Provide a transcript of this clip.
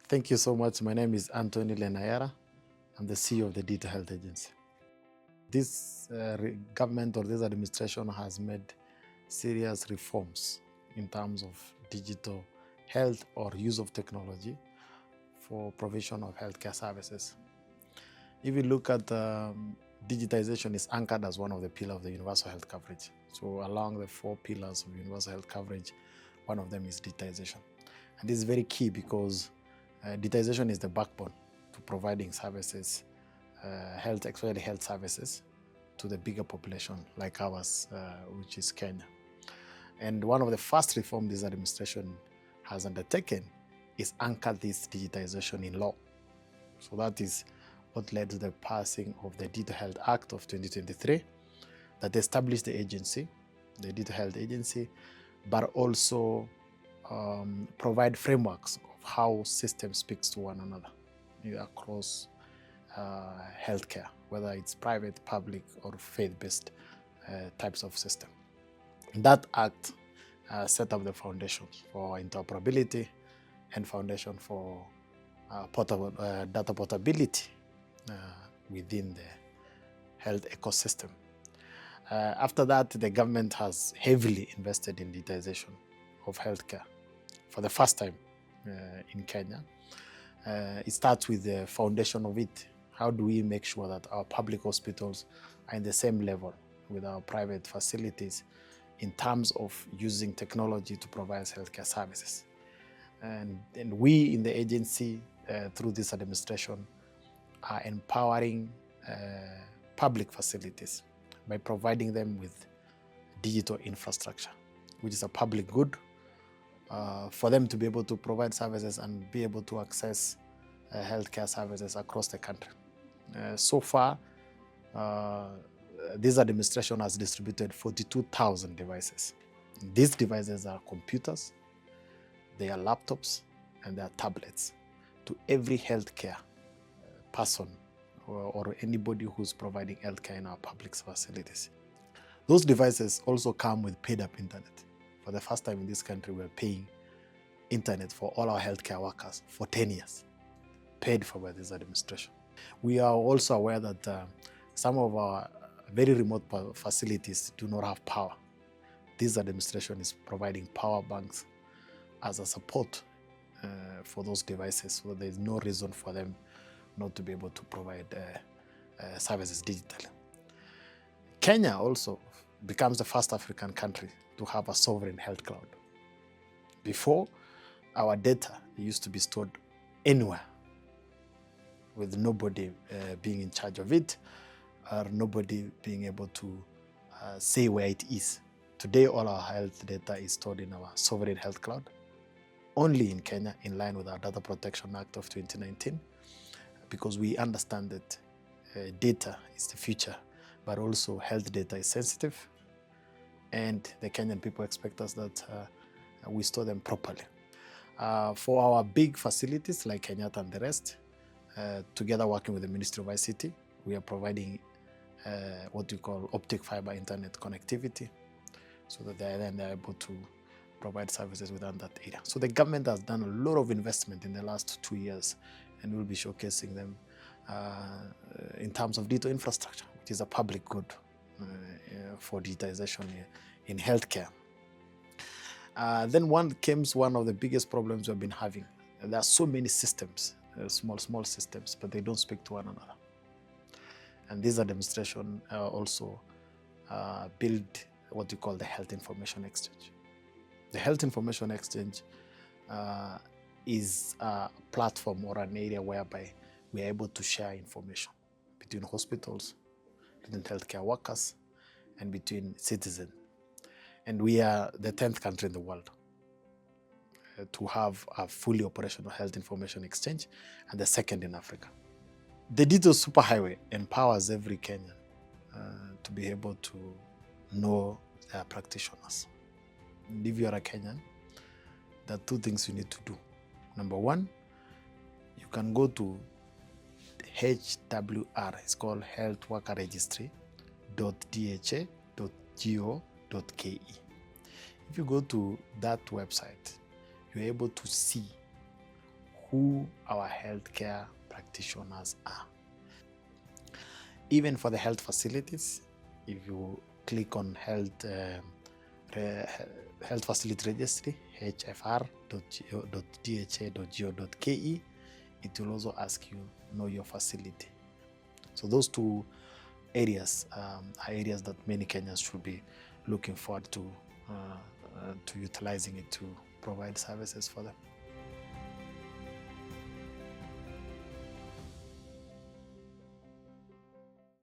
Thank you so much. My name is Anthony Lenaiyara. I'm the CEO of the Digital Health Agency. This government or this administration has made serious reforms in terms of digital health or use of technology for provision of healthcare services. If you look at digitization is anchored as one of the pillars of the universal health coverage. So along the 4 pillars of universal health coverage, one of them is digitization. And this is very key because digitization is the backbone to providing services, especially health services, to the bigger population like ours, which is Kenya. And one of the first reforms this administration has undertaken is anchor this digitization in law. So that is what led to the passing of the Digital Health Act of 2023 that established the agency, the Digital Health Agency, but also provide frameworks of how systems speaks to one another across healthcare, whether it's private, public, or faith-based types of system. That act set up the foundation for interoperability and foundation for data portability within the health ecosystem. After that, the government has heavily invested in digitization of healthcare for the first time in Kenya. It starts with the foundation of it. How do we make sure that our public hospitals are in the same level with our private facilities in terms of using technology to provide healthcare services? And we in the agency, through this administration, are empowering public facilities by providing them with digital infrastructure, which is a public good, for them to be able to provide services and be able to access healthcare services across the country. So far, this administration has distributed 42,000 devices. These devices are computers, they are laptops, and they are tablets to every healthcare person or anybody who's providing healthcare in our public facilities. Those devices also come with paid-up internet. For the first time in this country, we're paying internet for all our healthcare workers for 10 years, paid for by this administration. We are also aware that some of our very remote facilities do not have power. This administration is providing power banks as a support for those devices, so there's no reason for them not to be able to provide services digitally. Kenya also becomes the first African country to have a sovereign health cloud. Before, our data used to be stored anywhere with nobody being in charge of it or nobody being able to say where it is. Today, all our health data is stored in our sovereign health cloud, only in Kenya, in line with our Data Protection Act of 2019, because we understand that data is the future, but also health data is sensitive, and the Kenyan people expect us that we store them properly. For our big facilities like Kenyatta and the rest, together working with the Ministry of ICT, we are providing what we call optic fiber internet connectivity, so that they're able to provide services within that area. So the government has done a lot of investment in the last 2 years, and we'll be showcasing them in terms of digital infrastructure, which is a public good for digitization in healthcare. Then one of the biggest problems we've been having. There are so many systems, small systems, but they don't speak to one another. And this administration also built what we call the Health Information Exchange. The Health Information Exchange is a platform or an area whereby we are able to share information between hospitals, between healthcare workers, and between citizens. And we are the 10th country in the world to have a fully operational health information exchange, and the second in Africa. The digital superhighway empowers every Kenyan to be able to know their practitioners. And if you are a Kenyan, there are 2 things you need to do. Number 1, you can go to HWR, it's called Health Worker Registry.dha.go.ke. If you go to that website, you're able to see who our healthcare practitioners are. Even for the health facilities, if you click on health facility registry, hfr.dha.go.ke, it will also ask you know your facility. So those two areas are areas that many Kenyans should be looking forward to utilizing it to provide services for them.